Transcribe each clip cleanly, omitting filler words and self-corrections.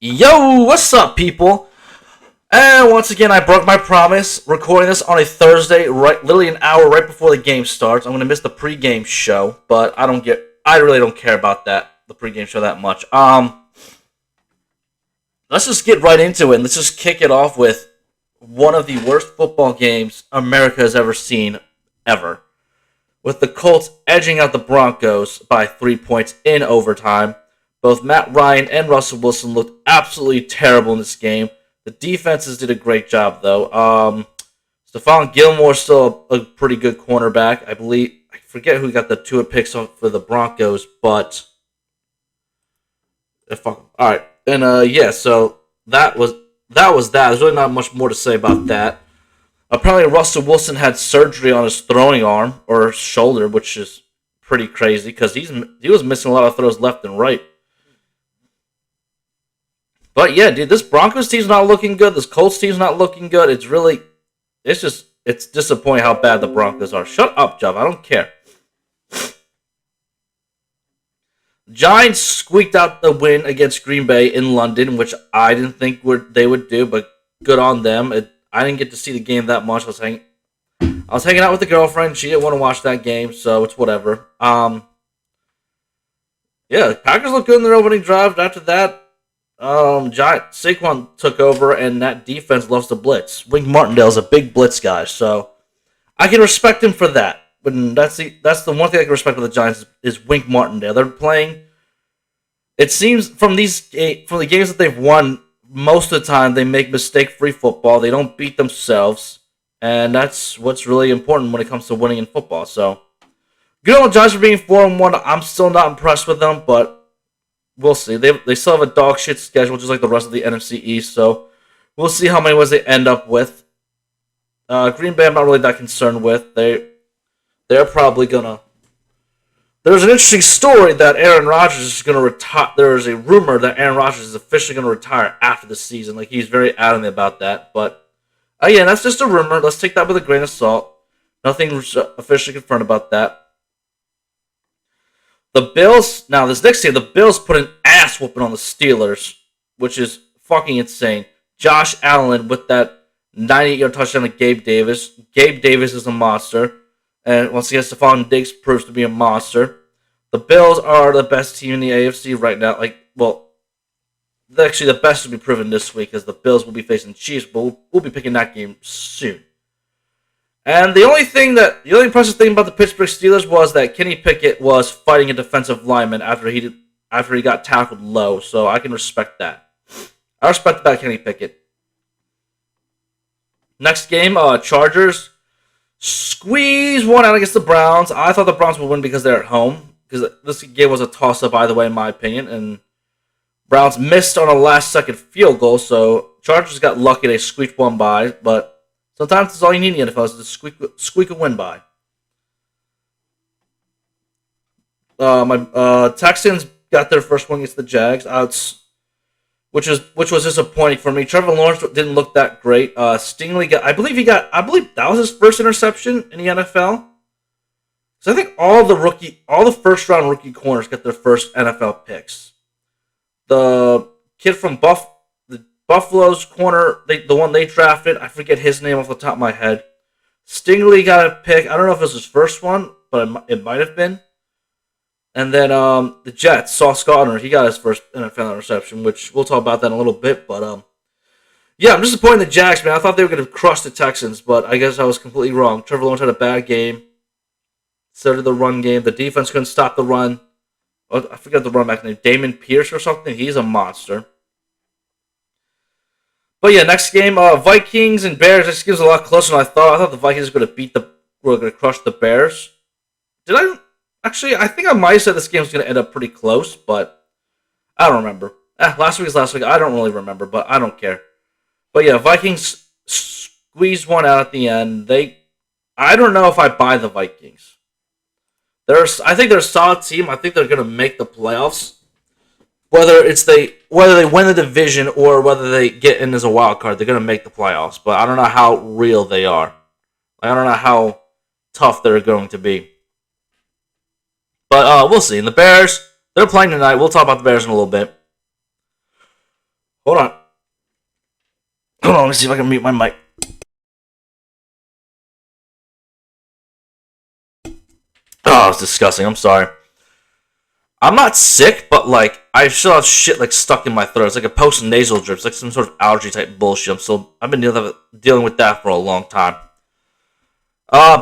Yo, what's up, people? And once again, I broke my promise. Recording this on a Thursday, literally an hour right before the game starts. I'm gonna miss the pregame show, but I really don't care about the pregame show that much. Let's just get right into it. And let's just kick it off with one of the worst football games America has ever seen, ever. With the Colts edging out the Broncos by 3 points in overtime. Both Matt Ryan and Russell Wilson looked absolutely terrible in this game. The defenses did a great job, though. Stephon Gilmore's still a pretty good cornerback. I forget who got the two picks for the Broncos, but all right. And so that was that. There's really not much more to say about that. Apparently, Russell Wilson had surgery on his throwing arm or shoulder, which is pretty crazy because he was missing a lot of throws left and right. But yeah, dude, this Broncos team's not looking good. This Colts team's not looking good. It's disappointing how bad the Broncos are. Shut up, Jeff. I don't care. Giants squeaked out the win against Green Bay in London, which I didn't think they would do, but good on them. I didn't get to see the game that much. I was hanging out with the girlfriend. She didn't want to watch that game, so it's whatever. Yeah, the Packers looked good in their opening drive. After that, Saquon took over, and that defense loves to blitz. Wink Martindale's a big blitz guy, so I can respect him for that. But that's the one thing I can respect with the Giants is Wink Martindale. They're playing. It seems from the games that they've won, most of the time they make mistake-free football. They don't beat themselves, and that's what's really important when it comes to winning in football. So good on the Giants for being 4-1. I'm still not impressed with them, but we'll see. They still have a dog shit schedule, just like the rest of the NFC East. So we'll see how many wins they end up with. Green Bay, I'm not really that concerned with. They're probably gonna. There's an interesting story that Aaron Rodgers is gonna retire. There is a rumor that Aaron Rodgers is officially gonna retire after the season. Like, he's very adamant about that. But again, that's just a rumor. Let's take that with a grain of salt. Nothing officially confirmed about that. The Bills, now this next game, the Bills put an ass whooping on the Steelers, which is fucking insane. Josh Allen with that 98-yard touchdown to Gabe Davis. Gabe Davis is a monster. And once again, Stephon Diggs proves to be a monster. The Bills are the best team in the AFC right now. Actually, the best will be proven this week as the Bills will be facing the Chiefs, but we'll be picking that game soon. And the only impressive thing about the Pittsburgh Steelers was that Kenny Pickett was fighting a defensive lineman after he got tackled low. So I can respect that. I respect that Kenny Pickett. Next game, Chargers squeeze one out against the Browns. I thought the Browns would win because they're at home. Because this game was a toss-up either way, in my opinion. And Browns missed on a last-second field goal, so Chargers got lucky they squeaked one by. But sometimes that's all you need in the NFL is to squeak a win by. My Texans got their first one against the Jags. Which was disappointing for me. Trevor Lawrence didn't look that great. Stingley I believe that was his first interception in the NFL. So I think all the first round rookie corners got their first NFL picks. The kid from the Buffalo's corner, the one they drafted, I forget his name off the top of my head. Stingley got a pick. I don't know if it was his first one, but it might have been. And then the Jets, Sauce Gardner, he got his first NFL interception, which we'll talk about that in a little bit. But yeah, I'm disappointed in the Jags, man. I thought they were going to crush the Texans, but I guess I was completely wrong. Trevor Lawrence had a bad game. So did the run game. The defense couldn't stop the run. Oh, I forgot the run back name. Damon Pierce or something. He's a monster. But yeah, next game, Vikings and Bears. This game's a lot closer than I thought. I thought the Vikings were going to crush the Bears. Did I? Actually, I think I might have said this game was going to end up pretty close, but I don't remember. Last week is last week. I don't really remember, but I don't care. But yeah, Vikings squeezed one out at the end. I don't know if I buy the Vikings. I think they're a solid team. I think they're going to make the playoffs. Whether they win the division or whether they get in as a wild card, they're going to make the playoffs. But I don't know how real they are. I don't know how tough they're going to be. But we'll see. And the Bears, they're playing tonight. We'll talk about the Bears in a little bit. Hold on. Hold on, let me see if I can mute my mic. Oh, it's disgusting. I'm sorry. I'm not sick, but like I still have shit like stuck in my throat. It's like a post-nasal drip. It's like some sort of allergy type bullshit. I've been dealing with that for a long time.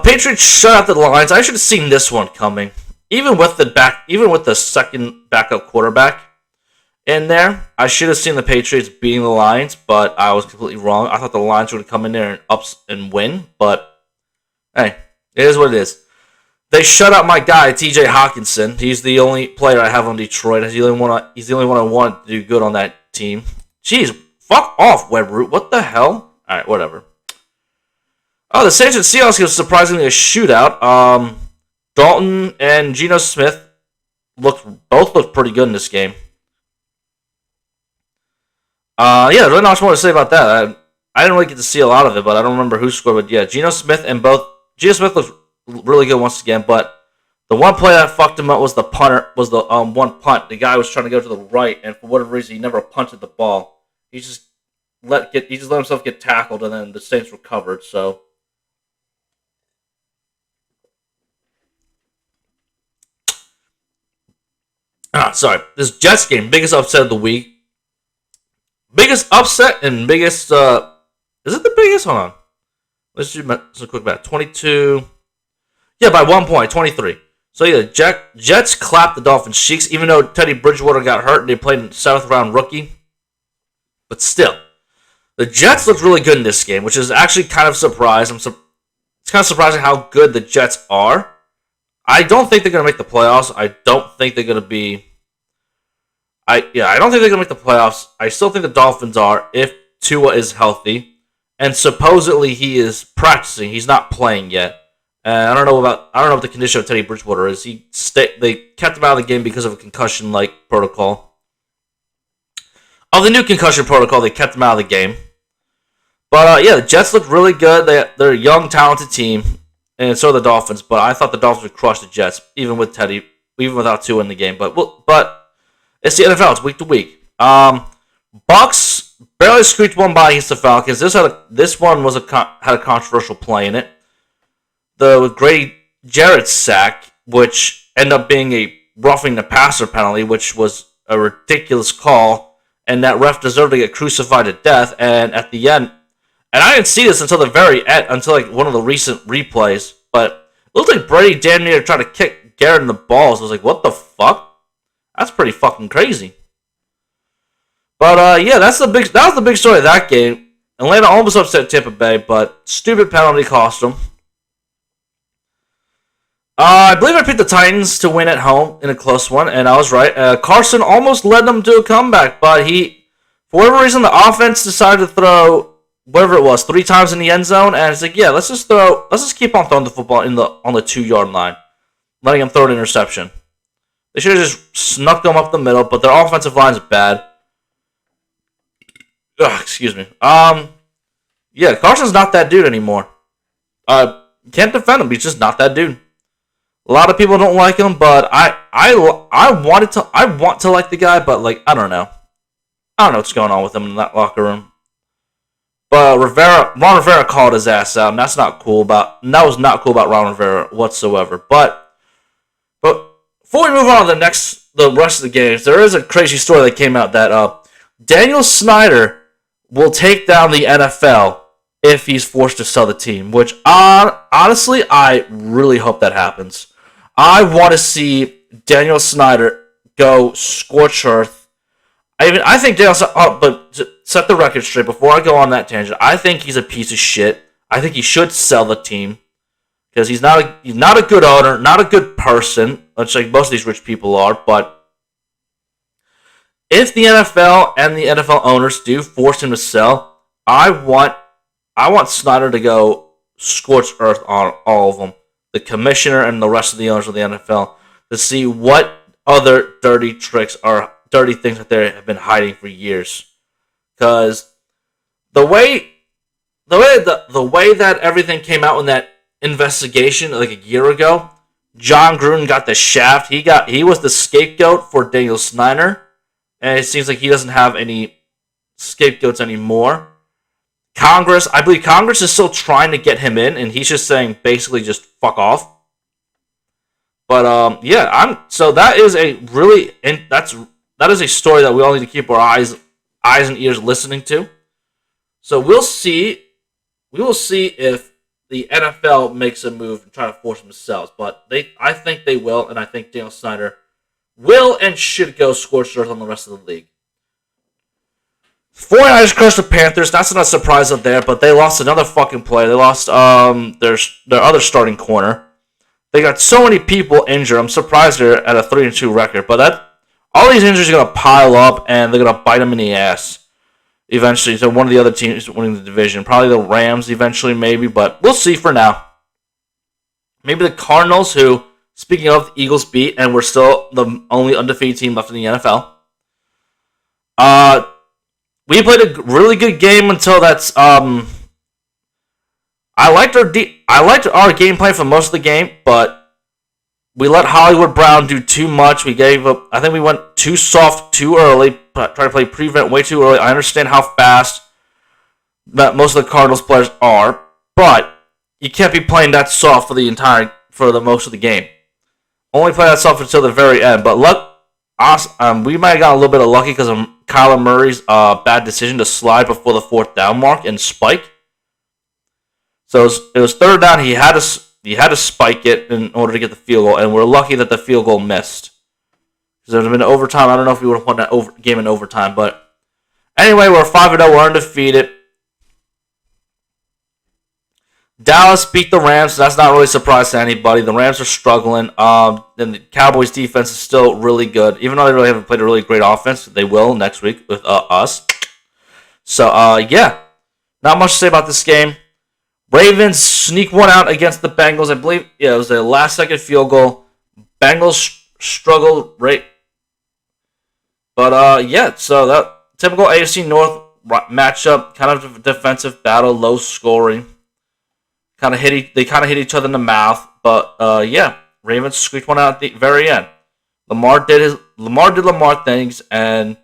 Patriots shut out the Lions. I should have seen this one coming. Even with the second backup quarterback in there, I should have seen the Patriots beating the Lions, but I was completely wrong. I thought the Lions would come in there and win, but hey, it is what it is. They shut out my guy, TJ Hawkinson. He's the only player I have on Detroit. He's the only one I want to do good on that team. Jeez, fuck off, Webroot. What the hell? Alright, whatever. Oh, the Saints and Seahawks was surprisingly a shootout. Dalton and Geno Smith both looked pretty good in this game. There's really not much more to say about that. I didn't really get to see a lot of it, but I don't remember who scored. But yeah, Geno Smith looked really good once again, but the one play that fucked him up was the one punt. The guy was trying to go to the right, and for whatever reason, he never punted the ball. He just let himself get tackled, and then the Saints recovered. So, sorry. This Jets game, biggest upset of the week. Biggest upset and biggest. Is it the biggest? Hold on. Let's do some quick math. 22. Yeah, by 1 point, 23. So yeah, Jets clapped the Dolphins' cheeks, even though Teddy Bridgewater got hurt and they played in 7th round rookie. But still, the Jets looked really good in this game, which is actually kind of surprising. It's kind of surprising how good the Jets are. I don't think they're going to make the playoffs. I don't think they're going to be. I don't think they're going to make the playoffs. I still think the Dolphins are if Tua is healthy, and supposedly he is practicing. He's not playing yet. I don't know what the condition of Teddy Bridgewater is. They kept him out of the game because of a concussion-like protocol. Of the new concussion protocol, they kept him out of the game. But the Jets look really good. They're a young, talented team, and so are the Dolphins. But I thought the Dolphins would crush the Jets, even without Tua in the game. But it's the NFL. It's week to week. Bucks barely squeaked one by against the Falcons. This one had a controversial play in it. The Grady Jarrett sack, which ended up being a roughing the passer penalty, which was a ridiculous call, and that ref deserved to get crucified to death. And at the end, and I didn't see this until the very end, until like one of the recent replays, but it looked like Brady damn near tried to kick Garrett in the balls. I was like, what the fuck? That's pretty fucking crazy. But that was the big story of that game. Atlanta almost upset Tampa Bay, but stupid penalty cost them. I believe I picked the Titans to win at home in a close one, and I was right. Carson almost led them to a comeback, but for whatever reason, the offense decided to throw whatever it was 3 times in the end zone, and it's like, yeah, let's just keep on throwing the football on the 2-yard line, letting them throw an interception. They should have just snuck them up the middle, but their offensive line's bad. Excuse me. Carson's not that dude anymore. Can't defend him. He's just not that dude. A lot of people don't like him, but I want to like the guy, but like I don't know what's going on with him in that locker room. But Ron Rivera called his ass out, and that was not cool about Ron Rivera whatsoever. But before we move on to the rest of the games, there is a crazy story that came out that Daniel Snyder will take down the NFL if he's forced to sell the team, which honestly, I really hope that happens. I want to see Daniel Snyder go scorch earth. I think Daniel Snyder, but to set the record straight before I go on that tangent, I think he's a piece of shit. I think he should sell the team because he's not a good owner, not a good person, much like most of these rich people are. But if the NFL and the NFL owners do force him to sell, I want Snyder to go scorch earth on all of them, the commissioner and the rest of the owners of the NFL, to see what other dirty tricks or dirty things that they have been hiding for years. Because the way that everything came out in that investigation like a year ago, John Gruden got the shaft. He was the scapegoat for Daniel Snyder, and it seems like he doesn't have any scapegoats anymore. I believe Congress is still trying to get him in, and he's just saying basically just fuck off. But so that is that is a story that we all need to keep our eyes and ears listening to. So we will see if the NFL makes a move and try to force themselves. But I think they will, and I think Daniel Snyder will and should go scorched earth on the rest of the league. 49ers crushed the Panthers. That's not a surprise up there, but they lost another fucking play. They lost their other starting corner. They got so many people injured. I'm surprised they're at a 3-2 record, but all these injuries are gonna pile up and they're gonna bite them in the ass eventually. So one of the other teams winning the division, probably the Rams eventually, maybe, but we'll see for now. Maybe the Cardinals, who, speaking of, the Eagles beat, and we're still the only undefeated team left in the NFL. We played a really good game until that's. I liked our game plan for most of the game, but we let Hollywood Brown do too much. We gave up. I think we went too soft too early. Tried to play prevent way too early. I understand how fast that most of the Cardinals players are, but you can't be playing that soft for the most of the game. Only play that soft until the very end. But we might have got a little bit of lucky because of Kyler Murray's bad decision to slide before the 4th down mark and spike. So it was 3rd down. He had to spike it in order to get the field goal, and we're lucky that the field goal missed. Because there would have been overtime. I don't know if we would have won that game in overtime, but anyway, we're 5-0. We're undefeated. Dallas beat the Rams. So that's not really a surprise to anybody. The Rams are struggling. And the Cowboys' defense is still really good. Even though they really haven't played a really great offense, they will next week with us. So, not much to say about this game. Ravens sneak one out against the Bengals. I believe, it was a last-second field goal. Bengals struggled, right? But, so that typical AFC North matchup, kind of a defensive battle, low scoring. They kind of hit each other in the mouth, but Ravens squeaked one out at the very end. Lamar did Lamar things, and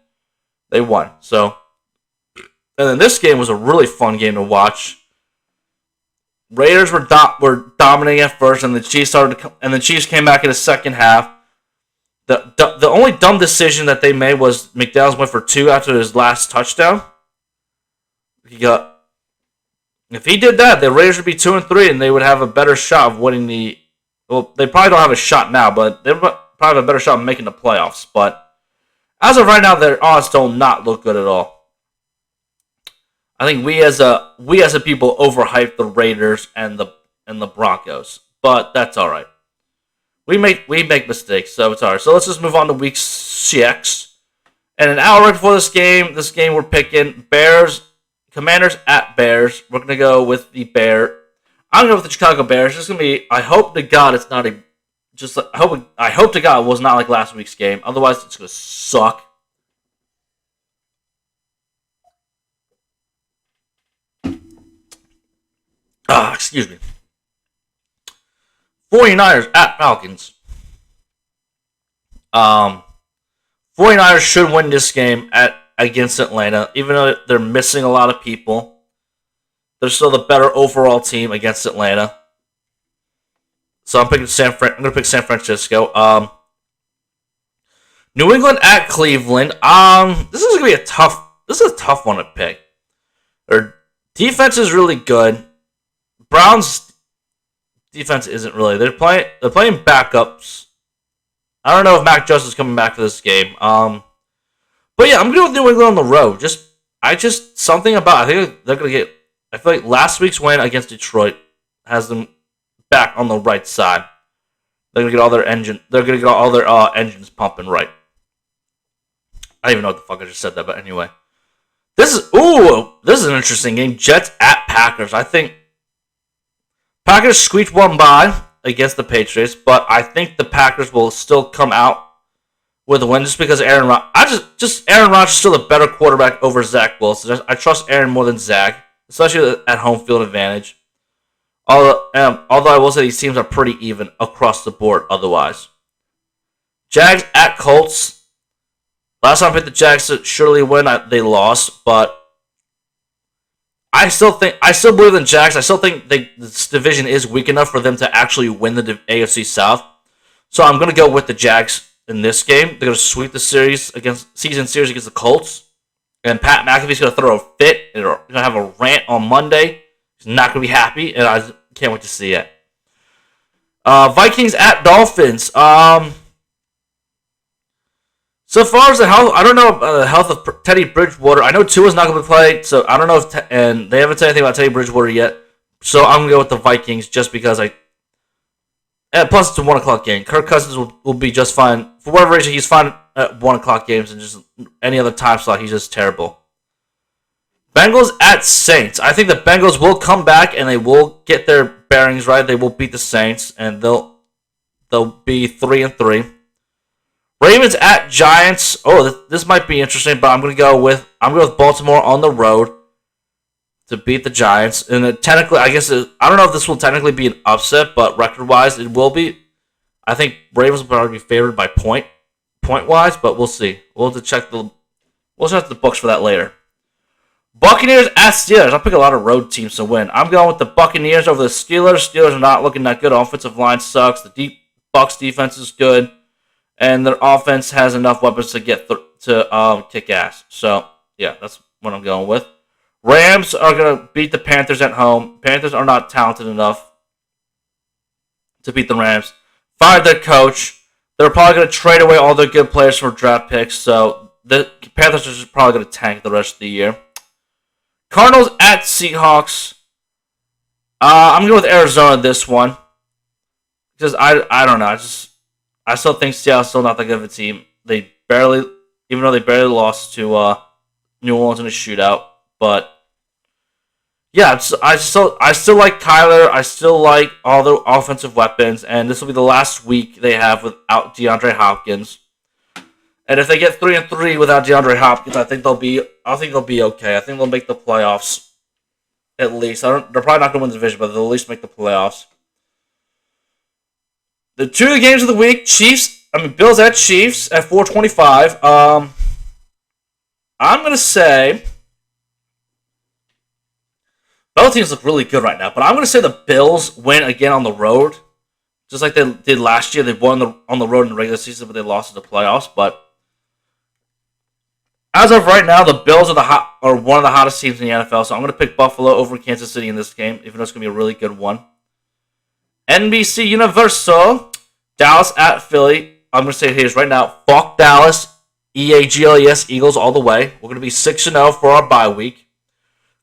they won. So, and then this game was a really fun game to watch. Raiders were dominating at first, and the Chiefs came back in the second half. The only dumb decision that they made was McDaniels went for 2 after his last touchdown. If he did that, the Raiders would be 2-3, and they would have a better shot of winning the. Well, they probably don't have a shot now, but they probably have a better shot of making the playoffs. But as of right now, their odds do not look good at all. I think we as a people overhyped the Raiders and the Broncos, but that's all right. We make mistakes, so it's all right. So let's just move on to week 6. And an hour right before this game we're picking Commanders at Bears. We're going to go with the Bear. I'm going to go with the Chicago Bears. It's going to be, I hope to God it's not I hope to God it was not like last week's game. Otherwise, it's going to suck. Excuse me. 49ers at Falcons. 49ers should win this game against Atlanta, even though they're missing a lot of people. They're still the better overall team against Atlanta. So I'm going to pick San Francisco. New England at Cleveland. This is going to be a tough one to pick. Their defense is really good. Browns defense isn't really. They're playing backups. I don't know if Mac Jones is coming back for this game. But yeah, I'm going with New England on the road. Something about, I think they're going to get, I feel like last week's win against Detroit has them back on the right side. They're going to get all their engines pumping right. I don't even know what the fuck I just said that, but anyway. This is an interesting game. Jets at Packers. I think Packers squeaked one by against the Patriots, but I think the Packers will still come out with a win just because Aaron Rodgers is still a better quarterback over Zach Wilson. I trust Aaron more than Zach, especially at home field advantage. Although I will say these teams are pretty even across the board otherwise. Jags at Colts. Last time I picked the Jags to surely win, they lost, but I still believe in the Jags. I still think this division is weak enough for them to actually win the AFC South. So I'm going to go with the Jags in this game. They're going to sweep the season series against the Colts. And Pat McAfee's going to throw a fit. And they're going to have a rant on Monday. He's not going to be happy, and I can't wait to see it. Vikings at Dolphins. So far as the health, I don't know about the health of Teddy Bridgewater. I know Tua's not going to play, so I don't know if and they haven't said anything about Teddy Bridgewater yet. So I'm going to go with the Vikings just because and plus it's a 1 o'clock game. Kirk Cousins will be just fine. For whatever reason, he's fine at 1 o'clock games, and just any other time slot, he's just terrible. Bengals at Saints. I think the Bengals will come back and they will get their bearings right. They will beat the Saints, and they'll be 3-3. Ravens at Giants. Oh, this might be interesting, but I'm going to go with Baltimore on the road to beat the Giants. And technically, I don't know if this will technically be an upset, but record-wise, it will be. I think Ravens will probably be favored by point-wise, but we'll see. We'll have to check the books for that later. Buccaneers at Steelers. I'll pick a lot of road teams to win. I'm going with the Buccaneers over the Steelers. Steelers are not looking that good. Offensive line sucks. The Bucs defense is good. And their offense has enough weapons to kick ass. So, yeah, that's what I'm going with. Rams are going to beat the Panthers at home. Panthers are not talented enough to beat the Rams. Fired their coach. They're probably going to trade away all their good players for draft picks. So, the Panthers are just probably going to tank the rest of the year. Cardinals at Seahawks. I'm going to go with Arizona this one. Because I don't know. I still think Seattle's still not that good of a team. Even though they barely lost to New Orleans in a shootout. But yeah, I still like Kyler. I still like all the offensive weapons, and this will be the last week they have without DeAndre Hopkins. And if they get 3-3 without DeAndre Hopkins, I think they'll be okay. I think they'll make the playoffs at least. They're probably not going to win the division, but they'll at least make the playoffs. The two games of the week, Bills at Chiefs at 4:25. I'm going to say both teams look really good right now, but I'm going to say the Bills win again on the road. Just like they did last year. They won on the road in the regular season, but they lost in the playoffs. But as of right now, the Bills are one of the hottest teams in the NFL, so I'm going to pick Buffalo over Kansas City in this game, even though it's going to be a really good one. NBC Universal, Dallas at Philly. I'm going to say it here right now. Fuck Dallas. EAGLES, Eagles all the way. We're going to be 6-0 for our bye week.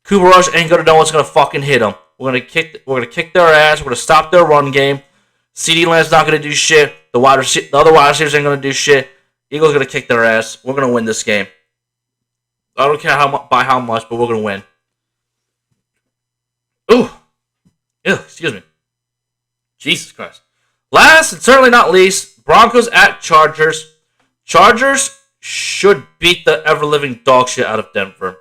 Cooper Rush ain't going to know what's going to fucking hit them. We're going to kick their ass. We're going to stop their run game. CeeDee Lamb's not going to do shit. The other wide receivers ain't going to do shit. Eagles are going to kick their ass. We're going to win this game. I don't care by how much, but we're going to win. Ooh. Ew, excuse me. Jesus Christ. Last and certainly not least, Broncos at Chargers. Chargers should beat the ever-living dog shit out of Denver.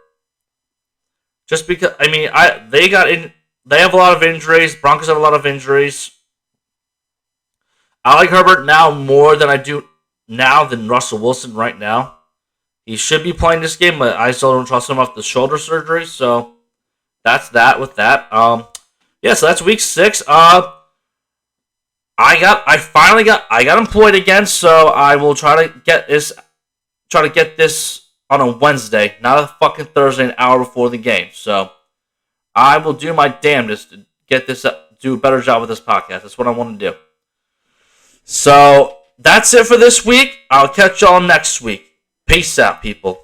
Just because, they have a lot of injuries. Broncos have a lot of injuries. I like Herbert now more than I do now than Russell Wilson right now. He should be playing this game, but I still don't trust him after the shoulder surgery. So that's that with that. So that's week 6. I got employed again, so I will try to get this on a Wednesday, not a fucking Thursday, an hour before the game. So I will do my damnedest to get this do a better job with this podcast. That's what I want to do. So that's it for this week. I'll catch y'all next week. Peace out, people.